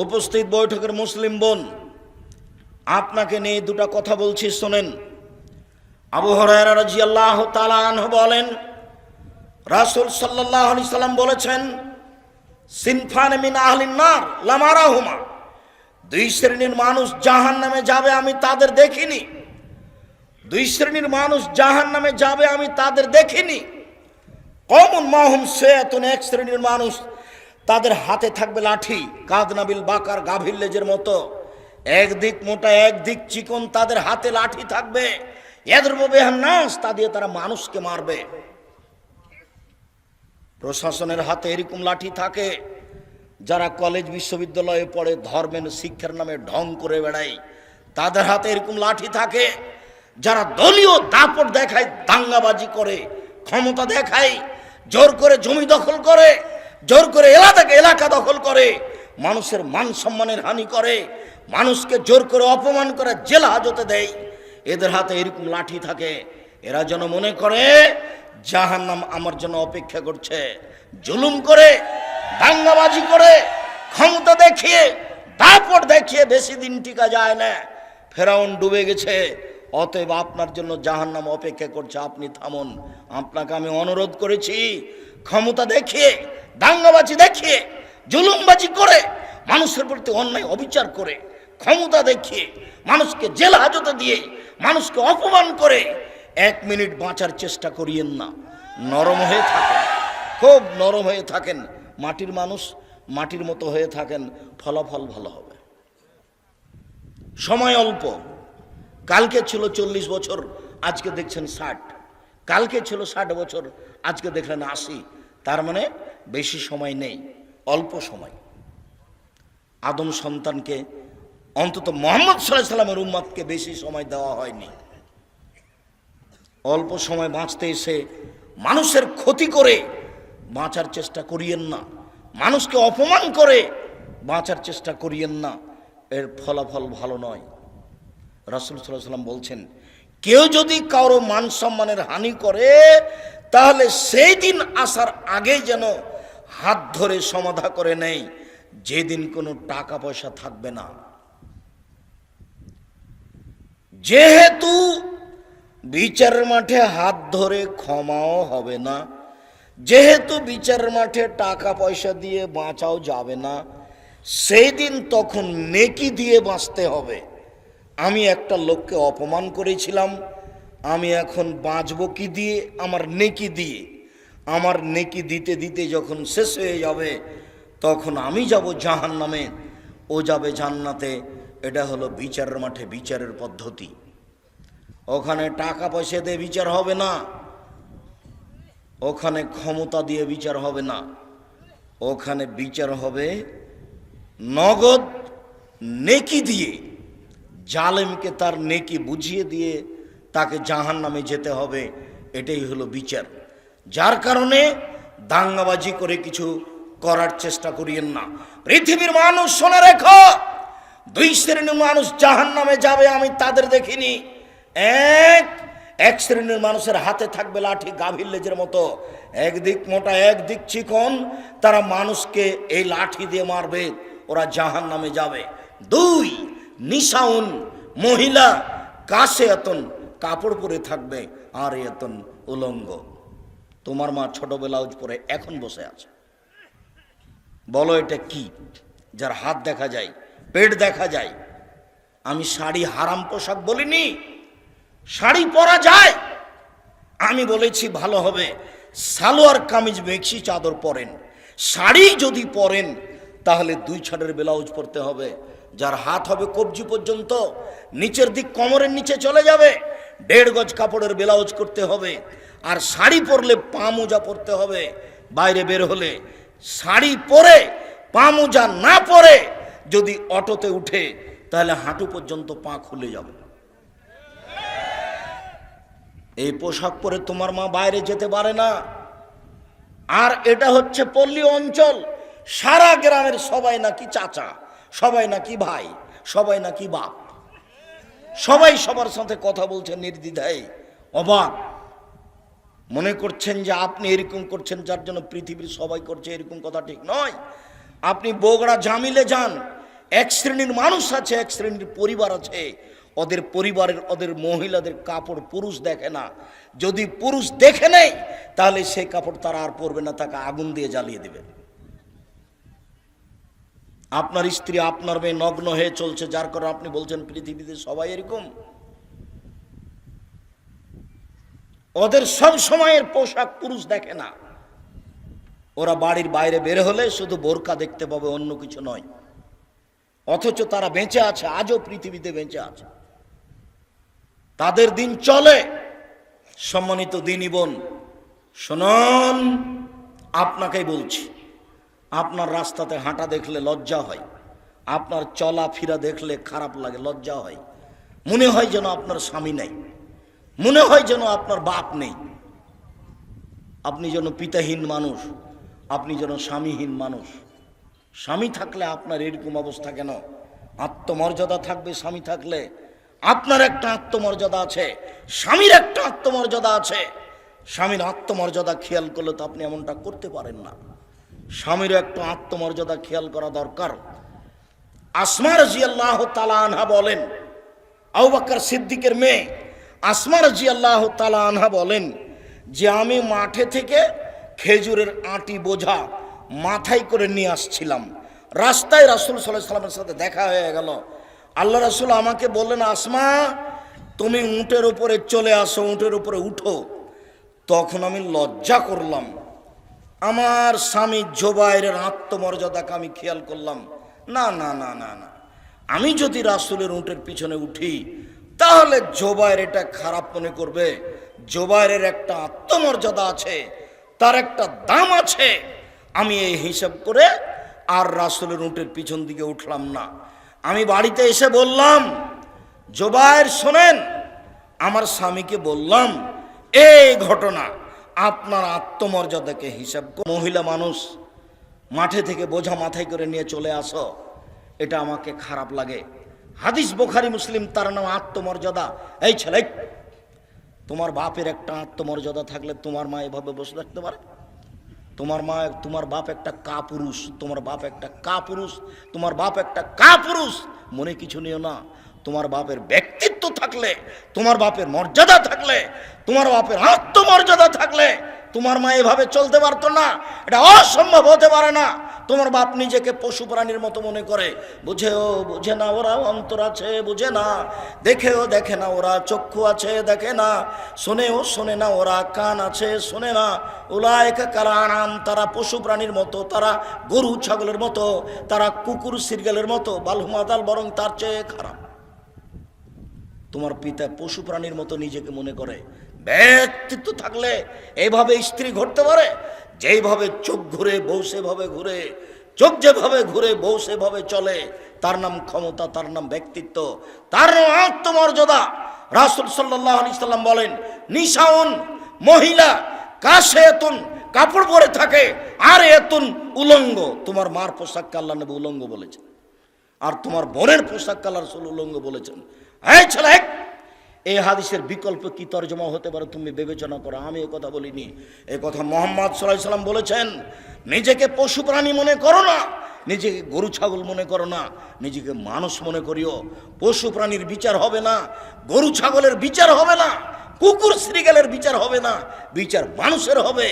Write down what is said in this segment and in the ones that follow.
উপস্থিত বৈঠকের মুসলিম বোন, আপনাকে নিয়ে দুটা কথা বলছি, শোনেন। আবু হুরায়রা রাদিয়াল্লাহু তাআলা আনহু বলেন, রাসূল সাল্লাল্লাহু আলাইহি সাল্লাম বলেছেন, সিনফান মিন আহলিন নার লামারাহুমা, দুই শ্রেণীর মানুষ জাহান্নামে যাবে, আমি তাদের দেখিনি। দুই শ্রেণীর মানুষ জাহান্নামে যাবে, আমি তাদের দেখিনি। কওমুন মাহুম সায়াতুন, এক শ্রেণীর মানুষ তাদের হাতে থাকবে লাঠি, কাদনাবিল বাকার, গাভীর লেজের মতো, একদিক মোটা একদিক চিকন, তাদের হাতে লাঠি থাকবে। ইয়াদরুবু বিহান নাস, তা দিয়ে তারা মানুষকে মারবে। প্রশাসনের হাতে এরকম লাঠি থাকে, যারা কলেজ বিশ্ববিদ্যালয়ে পড়ে ধর্মের শিক্ষার নামে ঢং করে বেড়ায়, তাদের হাতে এরকম লাঠি থাকে। যারা দলীয় দাপট দেখায়, দাঙ্গাবাজি করে, ক্ষমতা দেখায়, জোর করে জমি দখল করে, জোর করে এলাকা দখল করে, মানুষের মান সম্মানের হানি করে, মানুষকে জোর করে অপমান করে জেল হাজতে দেয়, এদের হাতে এরকম লাঠি থাকে। এরা যেন মনে করে জাহান্নাম আমার জন্য অপেক্ষা করছে। জুলুম করে, দাঙ্গাবাজি করে, ক্ষমতা দেখিয়ে, দাপট দেখিয়ে বেশি দিন টিকা যায় না। ফেরাউন ডুবে গেছে, অতএব আপনার জন্য জাহান্নাম অপেক্ষা করছে, আপনি থামুন। আপনাকে আমি অনুরোধ করেছি, ক্ষমতা দেখিয়ে, দাঙ্গাবাজি দেখিয়ে, জুলুমবাজি করে, মানুষের প্রতি অন্যায় অবিচার করে, ক্ষমতা দেখিয়ে, মানুষকে জেল হাজতে দিয়ে, মানুষকে অপমান করে এক মিনিট বাঁচার চেষ্টা করিয়েন না। নরম হয়ে থাকেন, খুব নরম হয়ে থাকেন। মাটির মানুষ, মাটির মতো হয়ে থাকেন, ফলাফল ভালো হবে। সময় অল্প। কালকে ছিল 40 বছর, আজকে দেখছেন 60। কালকে ছিল 60 বছর, আজকে দেখলেন 80। তার মানে বেশি সময় নেই, অল্প সময়। আদম সন্তানকে, অন্তত মুহাম্মদ সাল্লাল্লাহু আলাইহি সাল্লামের উম্মতকে বেশি সময় দেওয়া হয়নি। অল্প সময় বাঁচতে এসে মানুষের ক্ষতি করে বাঁচার চেষ্টা করিয়েন না, মানুষকে অপমান করে বাঁচার চেষ্টা করিয়েন না, এর ফলাফল ভালো নয়। রাসূল সাল্লাল্লাহু আলাইহি সাল্লাম বলছেন, কেউ যদি কারো মান সম্মানের হানি করে, তাহলে সেই দিন আসার আগে যেন হাত ধরে সমাধা করে নেয়, যেদিন কোনো টাকা পয়সা থাকবে না। যেহেতু বিচারের মাঠে হাত ধরে ক্ষমাও হবে না, যেহেতু বিচারের মাঠে টাকা পয়সা দিয়ে বাঁচাও যাবে না, সেই দিন তখন নেকি দিয়ে বাঁচতে হবে। আমি একটা লোককে অপমান করেছিলাম, আমি এখন বাঁচব কি দিয়ে? আমার নেকি দিয়ে। আমার নেকি দিতে দিতে যখন শেষ হয়ে যাবে, তখন আমি যাব জাহান্নামে, ও যাবে জান্নাতে। এটা হলো বিচারের মাঠে বিচারের পদ্ধতি। ওখানে টাকা পয়সা দিয়ে বিচার হবে না, ওখানে ক্ষমতা দিয়ে বিচার হবে না, ওখানে বিচার হবে নগদ নেকি দিয়ে। জালেমকে তার নেকি বুঝিয়ে দিয়ে তাকে জাহান্নামে যেতে হবে, এটাই হলো বিচার। যার কারণে দাঙ্গাবাজি করে কিছু করার চেষ্টা করিয়েন না। পৃথিবীর মানুষ শুনে রেখো, দুই শ্রেণীর মানুষ জাহান্নামে যাবে, আমি তাদের দেখিনি। এক শ্রেণীর মানুষের হাতে থাকবে লাঠি, গাভীর লেজের মতো, একদিক মোটা একদিক চিকন, তারা মানুষকে এই লাঠি দিয়ে মারবে, ওরা জাহান্নামে যাবে। দুই, নিসাউন, মহিলা, কাশে এতন, কাপড় পরে থাকবে, আর এতন উলঙ্গ। তোমার মা ছোট ব্লাউজ পরে এখন বসে আছে, বলো এটা কি? যার হাত দেখা যায়, পেট দেখা যায়। আমি শাড়ি হারাম পোশাক বলিনি, শাড়ি পরা যায়। আমি বলেছি ভালো হবে সালোয়ার কামিজ মেক্সি চাদর পরেন। শাড়ি যদি পরেন তাহলে 2 ছাড়ের ব্লাউজ পরতে হবে, যার হাত হবে কবজি পর্যন্ত, নিচের দিক কোমরের নিচে চলে যাবে, 1.5 গজ কাপড়ের ব্লাউজ করতে হবে। আর শাড়ি পরলে পা মোজা পরতে হবে। বাইরে বের হলে শাড়ি পরে পা মোজা না পরে যদি অটোতে উঠে, তাহলে হাঁটু পর্যন্ত পা খুলে যাবে। এই পোশাক পরে তোমার মা বাইরে যেতে পারে না। আর এটা হচ্ছে পল্লী অঞ্চল, সারা গ্রামের সবাই নাকি চাচা, সবাই নাকি ভাই, সবাই নাকি বাপ, সবাই সবার সাথে কথা বলছে নির্দ্বিধায়। অবাক মনে করছেন যে আপনি এরকম করছেন যার জন্য পৃথিবীর সবাই করছে, এরকম কথা ঠিক নয়। আপনি বগুড়া জামিলে যান, এক শ্রেণীর মানুষ আছে, এক শ্রেণীর পরিবার আছে, ওদের পরিবারের ওদের মহিলাদের কাপড় পুরুষ দেখে না। যদি পুরুষ দেখে নেয় তাহলে সেই কাপড় তারা আর পরবে না, তাকে আগুন দিয়ে জ্বালিয়ে দেবে। আপনার স্ত্রী আপনার মেয়ে নগ্ন হয়ে চলছে, যার কারণে আপনি বলছেন পৃথিবীতে সবাই এরকম। ওদের সব সময়ের পোশাক পুরুষ দেখে না। ওরা বাড়ির বাইরে বের হলে শুধু বোরকা দেখতে পাবে, অন্য কিছু নয়। অথচ তারা বেঁচে আছে, আজও পৃথিবীতে বেঁচে আছে, তাদের দিন চলে। সম্মানিত দিনী বোন শুনুন, আপনাকেই বলছি, আপনার রাস্তাতে হাঁটা দেখলে লজ্জা হয়, আপনার চলা ফিরা দেখলে খারাপ লাগে, লজ্জা হয়। মনে হয় যেন আপনার স্বামী নেই, মনে হয় যেন আপনার বাপ নেই, আপনি যেন পিতাহীন মানুষ, আপনি যেন স্বামীহীন মানুষ। স্বামী থাকলে আপনার এরকম অবস্থা কেন? আত্মমর্যাদা থাকবে স্বামী থাকলে। আপনার একটা আত্মমর্যাদা আছে, স্বামীর একটা আত্মমর্যাদা আছে। স্বামীর আত্মমর্যাদা খেয়াল করলে তো আপনি এমনটা করতে পারেন না। স্বামীর একটা আত্মমর্যাদা খেয়াল করা দরকার। আসমা রাদিয়াল্লাহু তাআলা আনহা বলেন, আবু বকর সিদ্দিকের মেয়ে আসমা রাদিয়াল্লাহু তাআলা আনহা বলেন যে আমি মাঠে থেকে খেজুরের আটি বোঝা মাথায় করে নিয়ে আসছিলাম। রাস্তায় রাসূল সাল্লাল্লাহু আলাইহি ওয়াসাল্লামের সাথে দেখা হয়ে গেল। আল্লাহ রাসূল আমাকে বললেন, আসমা তুমি উটের উপরে চলে আসো, উটের উপরে উঠো। তখন আমি লজ্জা করলাম, আমার স্বামী জুবাইরের আত্মমর্যাদাকে আমি খেয়াল করলাম। না না না না না, আমি যদি রাসূলের উটের পিছনে উঠি তাহলে জুবাইর এটা খারাপ মনে করবে। জুবাইরের একটা আত্মমর্যাদা আছে, তার একটা দাম আছে। আমি এই হিসাব করে আর রাসূলের উটের পিছন দিকে উঠলাম না। আমি বাড়িতে এসে বললাম, জুবাইর শোনেন, আমার স্বামীকে বললাম এই ঘটনা, আপনার আত্মমর্যাদাকে হিসাব করে মহিলা মানুষ মাঠে থেকে বোঝা মাথায় করে নিয়ে চলে আসো, এটা আমাকে খারাপ লাগে। হাদিস বুখারী মুসলিম, তার নাম আত্মমর্যাদা। এই ছেলে, তোমার বাপের একটা আত্মমর্যাদা থাকলে তোমার মা এভাবে বসে থাকতে পারে? তোমার বাপ একটা কাপুরুষ, তোমার বাপ একটা কাপুরুষ, তোমার বাপ একটা কাপুরুষ। মনে কিছু নিও না। তোমার বাপের ব্যক্তিত্ব থাকলে, তোমার বাপের মর্যাদা থাকলে, তোমার বাপের আত্মমর্যাদা থাকলে তোমার মা এভাবে চলতে পারতো না। এটা অসম্ভব হতে পারে না। তোমার বাপ নিজেকে পশু প্রাণীর মতো মনে করে। বুঝেও বুঝে না ওরা, অন্তর আছে বুঝে না, দেখেও দেখে না ওরা, চক্ষু আছে দেখে না, শোনেও শোনে না ওরা, কান আছে শোনে না। উলাইকা কাল আনআম, তারা পশু প্রাণীর মতো, তারা গরু ছাগলের মতো, তারা কুকুর শৃগালের মতো, বালহুম আদাল, বরং তার চেয়ে খারাপ। তোমার পিতা পশু প্রাণীর মতো নিজেকে মনে করে। ব্যক্তিত্ব থাকলে এইভাবে স্ত্রী ঘুরতে পারে? যেইভাবে চোখ ঘুরে বউ সেভাবে ঘুরে, চোখ যেভাবে ঘুরে বউ সেভাবে চলে, তার নাম ক্ষমতা, তার নাম ব্যক্তিত্ব, তার নাম আত্মমর্যাদা। রাসূল সাল্লাল্লাহু আলাইহি সাল্লাম বলেন, নিসাউন, মহিলা, কাসিয়াতুন, কাপড় পরে থাকে, আর এতুন, উলঙ্গ। তোমার মার পোশাককে আল্লাহ নবী উলঙ্গ বলেছেন, আর তোমার বোনের পোশাককে আল্লাহ রাসূল উলঙ্গ বলেছেন। এই ছেলে, এই হাদিসের বিকল্প কি তরজমা হতে পারে তুমি বিবেচনা করো। আমি এ কথা বলিনি, এ কথা মুহাম্মদ সাল্লাল্লাহু আলাইহি সাল্লাম বলেছেন। নিজেকে পশু প্রাণী মনে করো না, নিজেকে গরু ছাগল মনে করো না, নিজেকে মানুষ মনে করিও। পশু প্রাণীর বিচার হবে না, গরু ছাগলের বিচার হবে না, কুকুর শৃগালের বিচার হবে না, বিচার মানুষের হবে,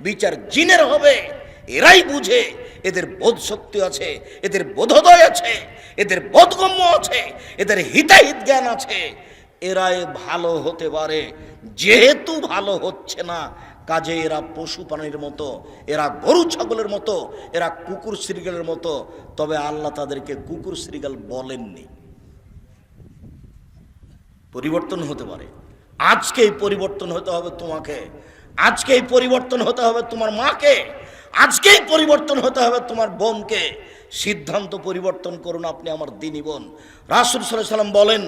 বিচার জিনের হবে। এরাই বুঝে, এদের বোধ শক্তি আছে, এদের বোধোদয় আছে, এদের বোধগম্য আছে, এদের হিতাহিত জ্ঞান আছে। এরাই ভালো হতে পারে। যেহেতু ভালো হচ্ছে না, কাজে এরা পশু প্রাণীর মতো, এরা গরু ছাগলের মতো, এরা কুকুর শৃগালের মতো। তবে আল্লাহ তাদেরকে কুকুর শৃগাল বলেননি। পরিবর্তন হতে পারে। আজকেই পরিবর্তন হতে হবে তোমাকে, আজকেই পরিবর্তন হতে হবে তোমার মাকে, আজকেই পরিবর্তন হতে হবে তোমার বোনকে। সিদ্ধান্ত পরিবর্তন করুন আপনি আমার দিনী বোন। রাসূল সাল্লাল্লাহু আলাইহি সাল্লাম বলেন,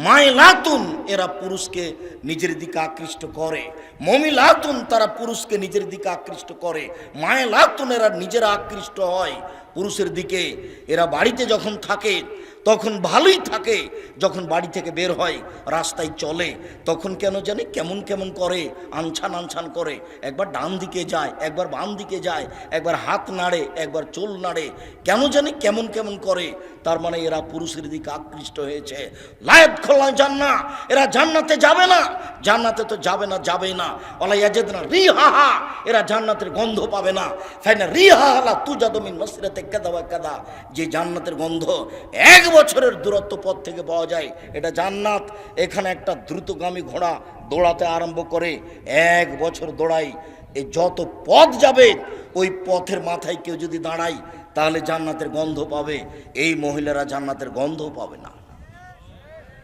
মাইলাতুন, এরা পুরুষকে নিজের দিকে আকৃষ্ট করে। মমিলাতুন, তারা পুরুষকে নিজের দিকে আকৃষ্ট করে। মাইলাতুন, এরা নিজেরা আকৃষ্ট হয় পুরুষের দিকে। এরা বাড়িতে যখন থাকে তখন ভালোই থাকে, যখন বাড়ি থেকে বের হয় রাস্তায় চলে তখন কেন জানি কেমন কেমন করে, আনছান আনছান করে, একবার ডান দিকে যায়, একবার বাম দিকে যায়, একবার হাত নাড়ে, একবার চুল নাড়ে, কেন জানি কেমন কেমন করে। তার মানে এরা পুরুষের দিকে আকৃষ্ট হয়েছে। লায়াত খোলা জান্না, এরা জান্নাতে যাবে না, জান্নাতে তো যাবে না, যাবেই না। ওলা ইয়াজিদনা রিহাহা, এরা জান্নাতের গন্ধ পাবে না। ফাইনা রিহাহা লা তুজাদু মিন মাসিরাতি কাযা ওয়া কাযা, যে জান্নাতের গন্ধ 1 বছরের দূরত্ব পথ থেকে পাওয়া যায়, এটা জান্নাত। এখানে একটা দ্রুতগামী ঘোড়া দৌড়াতে আরম্ভ করে 1 বছর দৌড়াই, এই যত পথ যাবে ওই পথের মাথায় কেউ যদি দাঁড়ায় তাহলে জান্নাতের গন্ধ পাবে। এই মহিলারা জান্নাতের গন্ধ পাবে না।